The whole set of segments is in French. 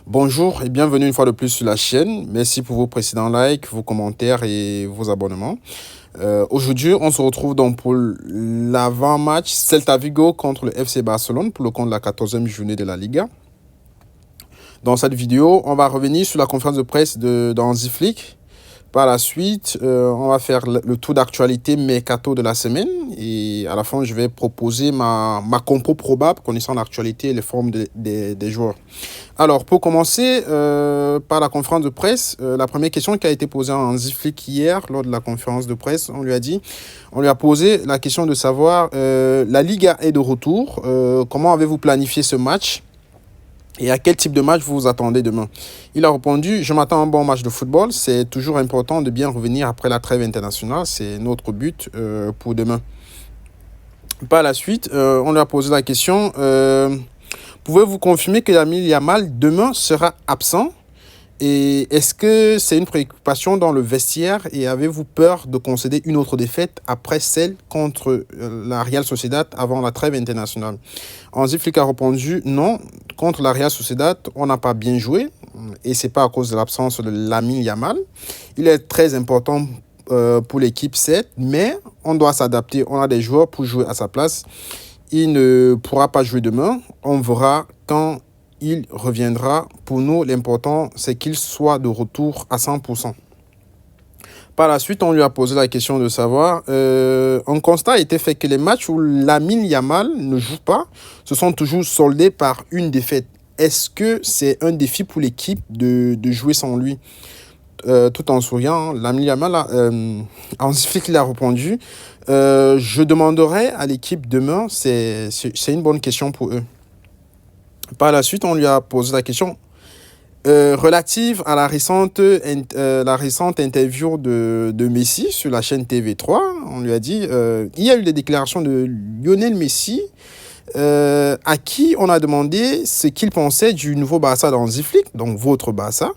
Bonjour et bienvenue une fois de plus sur la chaîne. Merci pour vos précédents likes, vos commentaires et vos abonnements. Aujourd'hui, on se retrouve donc pour l'avant-match Celta Vigo contre le FC Barcelone pour le compte de la 14e journée de la Liga. Dans cette vidéo, on va revenir sur la conférence de presse d'Hansi Flick. Par la suite, on va faire le tour d'actualité mercato de la semaine et à la fin, je vais proposer ma compo probable connaissant l'actualité et les formes des joueurs. Alors, pour commencer par la conférence de presse, la première question qui a été posée à Hansi Flick hier lors de la conférence de presse, on lui a posé la question de savoir, la Liga est de retour, comment avez-vous planifié ce match ? Et à quel type de match vous vous attendez demain? Il a répondu, je m'attends à un bon match de football. C'est toujours important de bien revenir après la trêve internationale. C'est notre but pour demain. Par la suite, on lui a posé la question, pouvez-vous confirmer que Lamine Yamal demain sera absent? Et est-ce que c'est une préoccupation dans le vestiaire et avez-vous peur de concéder une autre défaite après celle contre la Real Sociedad avant la trêve internationale? Hansi Flick a répondu non, contre la Real Sociedad, on n'a pas bien joué et c'est pas à cause de l'absence de Lamine Yamal. Il est très important pour l'équipe, certes, mais on doit s'adapter. On a des joueurs pour jouer à sa place. Il ne pourra pas jouer demain. On verra quand il reviendra. Pour nous, l'important, c'est qu'il soit de retour à 100%. Par la suite, on lui a posé la question de savoir, un constat a été fait que les matchs où Lamine Yamal ne joue pas se sont toujours soldés par une défaite. Est-ce que c'est un défi pour l'équipe de jouer sans lui? Tout en souriant, Lamine Yamal Hansi Flick a répondu, je demanderai à l'équipe demain, c'est une bonne question pour eux. Par la suite, on lui a posé la question relative à la récente interview de Messi sur la chaîne TV3. On lui a dit, il y a eu des déclarations de Lionel Messi à qui on a demandé ce qu'il pensait du nouveau Barça d'Hansi Flick, donc votre Barça.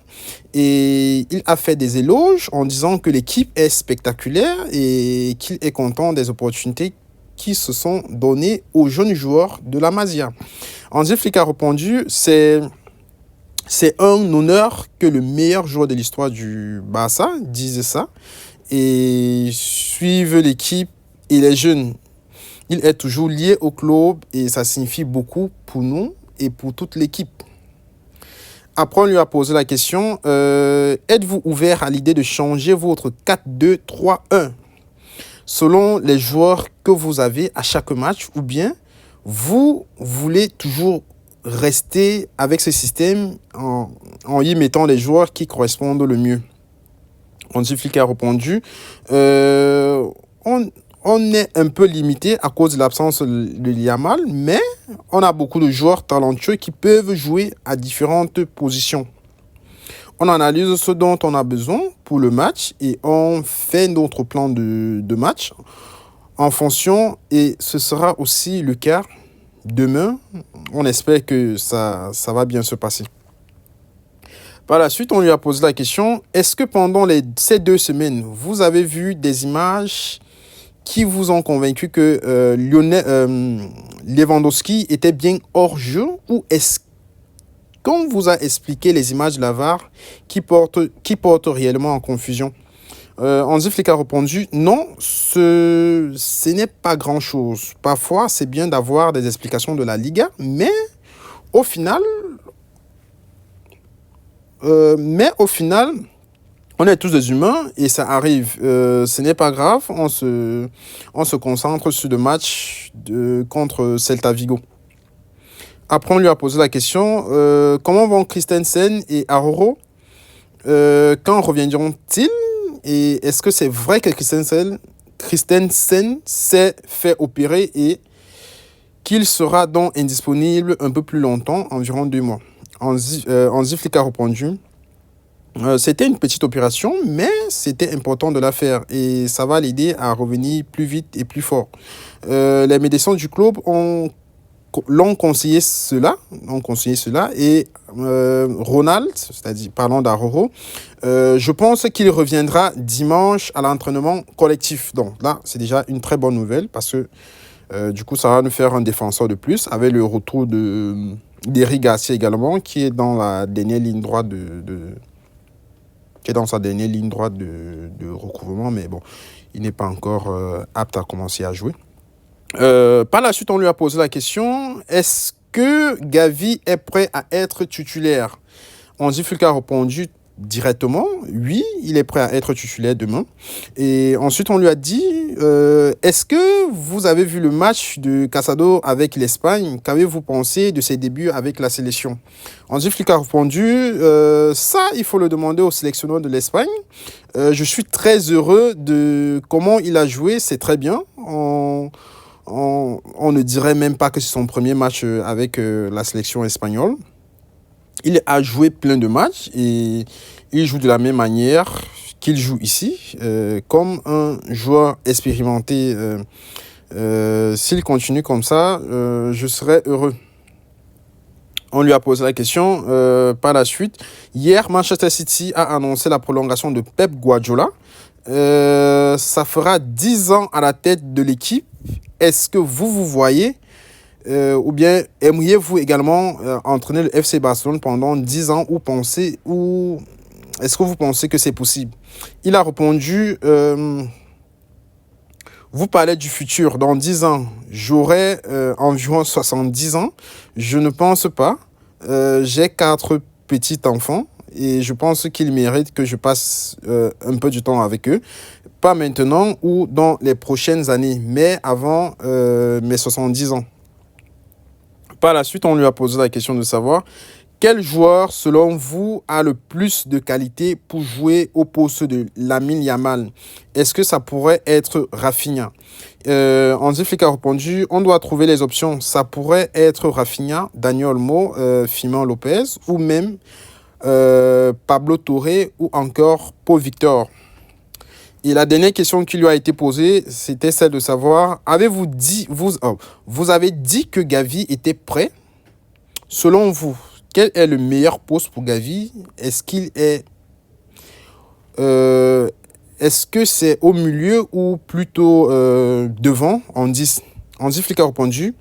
Et il a fait des éloges en disant que l'équipe est spectaculaire et qu'il est content des opportunités qui se sont données aux jeunes joueurs de la Masia. Hansi Flick a répondu, c'est un honneur que le meilleur joueur de l'histoire du Barça dise ça et suive l'équipe et les jeunes. Il est toujours lié au club et ça signifie beaucoup pour nous et pour toute l'équipe. Après, on lui a posé la question, êtes-vous ouvert à l'idée de changer votre 4-2-3-1 selon les joueurs que vous avez à chaque match ou bien vous voulez toujours rester avec ce système en y mettant les joueurs qui correspondent le mieux? Hansi Flick a répondu, on est un peu limité à cause de l'absence de Yamal, mais on a beaucoup de joueurs talentueux qui peuvent jouer à différentes positions. On analyse ce dont on a besoin pour le match et on fait notre plan de match en fonction et ce sera aussi le cas demain. On espère que ça va bien se passer. Par la suite, on lui a posé la question, est-ce que pendant ces 2 semaines, vous avez vu des images qui vous ont convaincu que Lewandowski était bien hors jeu ou est-ce qu'on vous a expliqué les images de la VAR qui portent réellement en confusion? Hansi Flick a répondu, non, ce n'est pas grand-chose. Parfois, c'est bien d'avoir des explications de la Liga, mais au final, on est tous des humains et ça arrive. Ce n'est pas grave, on se concentre sur le match contre Celta Vigo. Après, on lui a posé la question, comment vont Christensen et Aroro? Quand reviendront-ils? Et est-ce que c'est vrai que Christensen s'est fait opérer et qu'il sera donc indisponible un peu plus longtemps, environ 2 mois? Hansi Flick a répondu, c'était une petite opération, mais c'était important de la faire et ça va l'aider à revenir plus vite et plus fort. Les médecins du club l'ont conseillé cela et Ronald, c'est-à-dire parlons d'Aroro, je pense qu'il reviendra dimanche à l'entraînement collectif. Donc là, c'est déjà une très bonne nouvelle parce que du coup, ça va nous faire un défenseur de plus avec le retour de d'Eric Garcia également, qui est dans la dernière ligne droite qui est dans sa dernière ligne droite de recouvrement, mais bon, il n'est pas encore apte à commencer à jouer. Par la suite, on lui a posé la question, est-ce que Gavi est prêt à être titulaire? Hansi Flick a répondu directement, oui, il est prêt à être titulaire demain. Et ensuite, on lui a dit, est-ce que vous avez vu le match de Casado avec l'Espagne? Qu'avez-vous pensé de ses débuts avec la sélection? Hansi Flick a répondu, ça, il faut le demander au sélectionneur de l'Espagne. Je suis très heureux de comment il a joué, c'est très bien. On ne dirait même pas que c'est son premier match avec la sélection espagnole. Il a joué plein de matchs et il joue de la même manière qu'il joue ici, comme un joueur expérimenté. S'il continue comme ça, je serais heureux. On lui a posé la question par la suite. Hier, Manchester City a annoncé la prolongation de Pep Guardiola. Ça fera 10 ans à la tête de l'équipe. Est-ce que vous voyez ou bien aimeriez-vous également entraîner le FC Barcelone pendant 10 ans ou est-ce que vous pensez que c'est possible? Il a répondu, vous parlez du futur, dans 10 ans, j'aurai environ 70 ans. Je ne pense pas. J'ai 4 petits-enfants et je pense qu'ils méritent que je passe un peu du temps avec eux. Pas maintenant ou dans les prochaines années, mais avant mes 70 ans. Par la suite, on lui a posé la question de savoir quel joueur, selon vous, a le plus de qualité pour jouer au poste de Lamine Yamal? Est-ce que ça pourrait être Rafinha? Hansi Flick a répondu, on doit trouver les options. Ça pourrait être Rafinha, Daniel Olmo, Firmino Lopez ou même Pablo Torre ou encore Pau Victor. Et la dernière question qui lui a été posée, c'était celle de savoir, vous avez dit que Gavi était prêt? Selon vous, quel est le meilleur poste pour Gavi? Est-ce que c'est au milieu ou plutôt devant? Hansi Flick a répondu,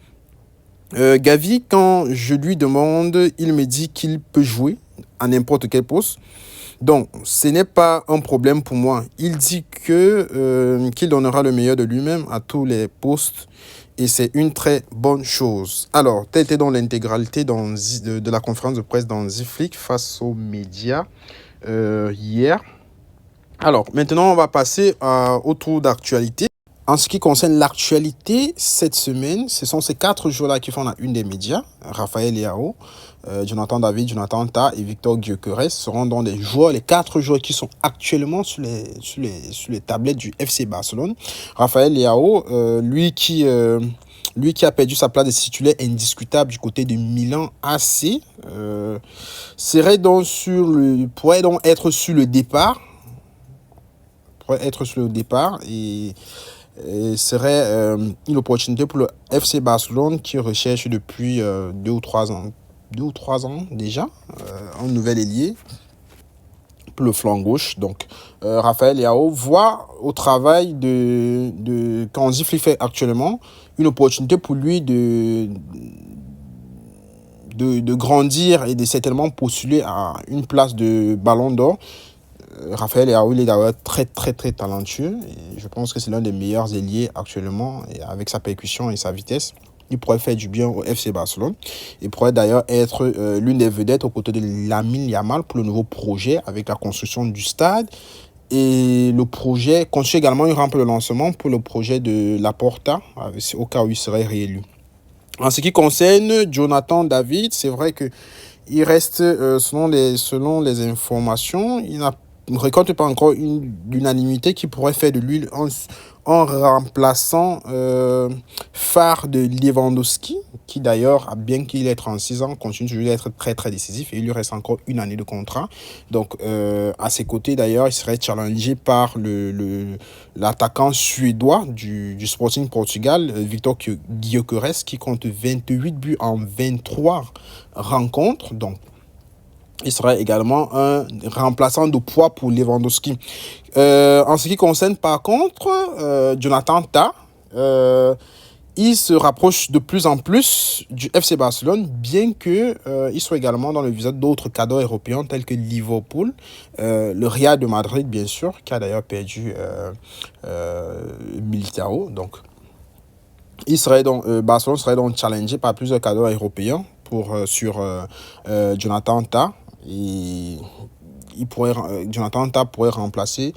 Gavi, quand je lui demande, il me dit qu'il peut jouer à n'importe quel poste. Donc, ce n'est pas un problème pour moi. Il dit qu'il donnera le meilleur de lui-même à tous les postes et c'est une très bonne chose. Alors, telle était donc l'intégralité de la conférence de presse d'Hansi Flick face aux médias hier. Alors, maintenant, on va passer au tour d'actualité. En ce qui concerne l'actualité, cette semaine, ce sont ces 4 joueurs-là qui font la une des médias. Raphaël Leao, Jonathan David, Jonathan Tah et Victor Gyökeres seront donc les 4 joueurs qui sont actuellement sur les tablettes du FC Barcelone. Raphaël Leao, lui qui a perdu sa place de titulaire indiscutable du côté de Milan AC, pourrait donc être sur le départ. Et serait une opportunité pour le FC Barcelone qui recherche depuis 2 ou 3 ans déjà un nouvel ailier pour le flanc gauche. Donc Raphaël Leao voit au travail de Hansi Flick fait actuellement une opportunité pour lui de grandir et de certainement postuler à une place de Ballon d'Or. Raphaël Leao, il est d'ailleurs très très très talentueux et je pense que c'est l'un des meilleurs ailiers actuellement et avec sa percussion et sa vitesse. Il pourrait faire du bien au FC Barcelone. Il pourrait d'ailleurs être l'une des vedettes aux côtés de Lamine Yamal pour le nouveau projet avec la construction du stade. Et le projet constitue également une rampe de lancement pour le projet de Laporta au cas où il serait réélu. En ce qui concerne Jonathan David, c'est vrai qu'il reste, selon les informations, il ne récolte pas encore une unanimité qui pourrait faire de lui un remplaçant phare de Lewandowski, qui d'ailleurs, bien qu'il ait 36 ans, continue toujours d'être très très décisif et il lui reste encore une année de contrat. Donc à ses côtés d'ailleurs, il serait challengé par l'attaquant suédois du Sporting Portugal, Victor Gyökeres, qui compte 28 buts en 23 rencontres. Donc il serait également un remplaçant de poids pour Lewandowski. En ce qui concerne par contre Jonathan Tah, il se rapproche de plus en plus du FC Barcelone, bien que il soit également dans le visage d'autres cadres européens tels que Liverpool, le Real de Madrid, bien sûr, qui a d'ailleurs perdu Militao. Donc, Barcelone serait donc challengé par plusieurs cadres européens sur Jonathan Tah. Et Jonathan Tah pourrait remplacer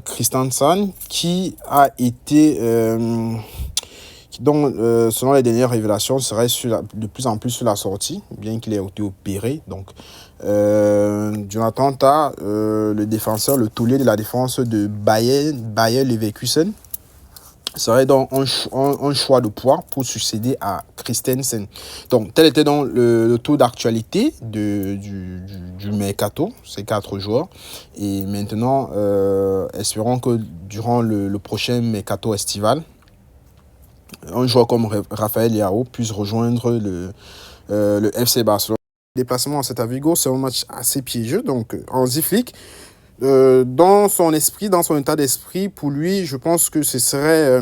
Christensen, qui a été dont, selon les dernières révélations, serait de plus en plus sur la sortie, bien qu'il ait été opéré. Donc, Jonathan Tah, le défenseur, le taulier de la défense de Bayer Leverkusen, serait donc un choix de poids pour succéder à Christensen. Donc, tel était donc le taux d'actualité du mercato, ces 4 joueurs. Et maintenant, espérons que durant le prochain mercato estival, un joueur comme Rafael Leao puisse rejoindre le FC Barcelone. Le déplacement à Celta Vigo, c'est un match assez piégeux. Donc, Hansi Flick, dans son esprit, dans son état d'esprit, pour lui, je pense que ce serait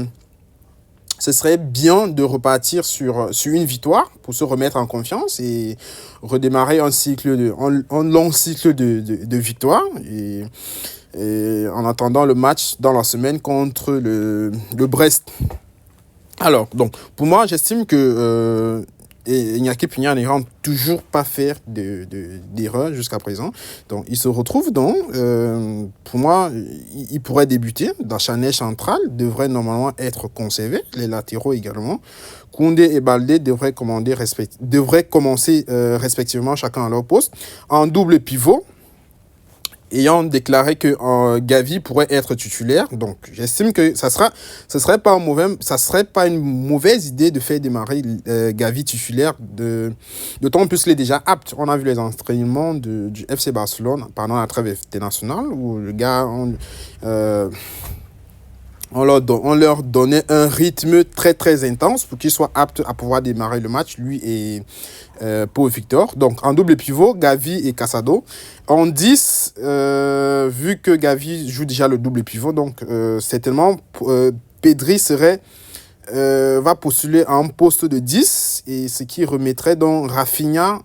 bien de repartir sur une victoire pour se remettre en confiance et redémarrer un long cycle de victoire. Et en attendant le match dans la semaine contre le Brest. Alors, donc, pour moi, j'estime que Iñaki Peña n'ira toujours pas faire d'erreur jusqu'à présent. Donc, il se retrouve donc, pour moi, il pourrait débuter. La charnière centrale devrait normalement être conservée. Les latéraux également. Koundé et Baldé devraient commencer respectivement chacun à leur poste. En double pivot, ayant déclaré que Gavi pourrait être titulaire. Donc, j'estime que ça serait pas une mauvaise idée de faire démarrer Gavi titulaire, d'autant plus qu'il est déjà apte. On a vu les entraînements du FC Barcelone pendant la trêve internationale, où le gars, on leur donnait un rythme très très intense pour qu'il soit apte à pouvoir démarrer le match, lui et Pau Victor. Donc en double pivot, Gavi et Casado. En 10, vu que Gavi joue déjà le double pivot, donc certainement Pedri va postuler à un poste de 10, et ce qui remettrait donc Rafinha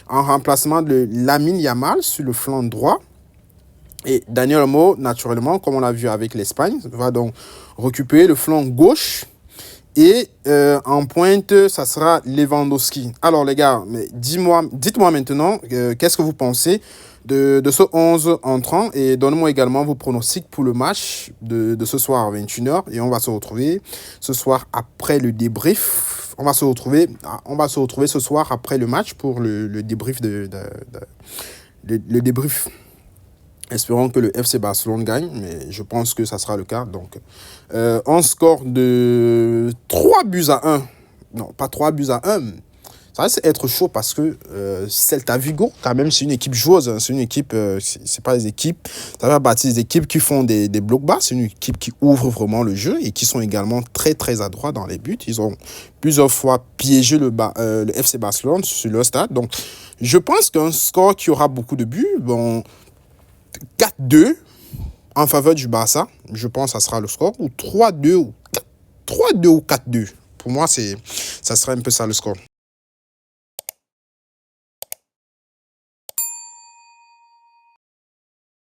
en remplacement de Lamine Yamal sur le flanc droit. Et Daniel Olmo, naturellement, comme on l'a vu avec l'Espagne, va donc récupérer le flanc gauche. Et en pointe, ça sera Lewandowski. Alors les gars, dites-moi maintenant, qu'est-ce que vous pensez de ce 11 entrant, et donnez-moi également vos pronostics pour le match de ce soir à 21h. Et on va se retrouver ce soir après le débrief. On va se retrouver ce soir après le match pour le débrief le débrief. Espérons que le FC Barcelone gagne, mais je pense que ça sera le cas. Donc, un score de 3-1. Non, pas 3-1. Ça va être chaud parce que Celta Vigo, quand même, c'est une équipe joueuse. Hein. C'est une équipe, c'est pas des équipes. Ça fait partie des équipes qui font des blocs bas. C'est une équipe qui ouvre vraiment le jeu et qui sont également très, très adroits dans les buts. Ils ont plusieurs fois piégé le FC Barcelone sur leur stade. Donc, je pense qu'un score qui aura beaucoup de buts, bon, 4-2 en faveur du Barça, je pense que ça sera le score, ou 3-2 ou 4-2. Pour moi, ça serait un peu ça le score.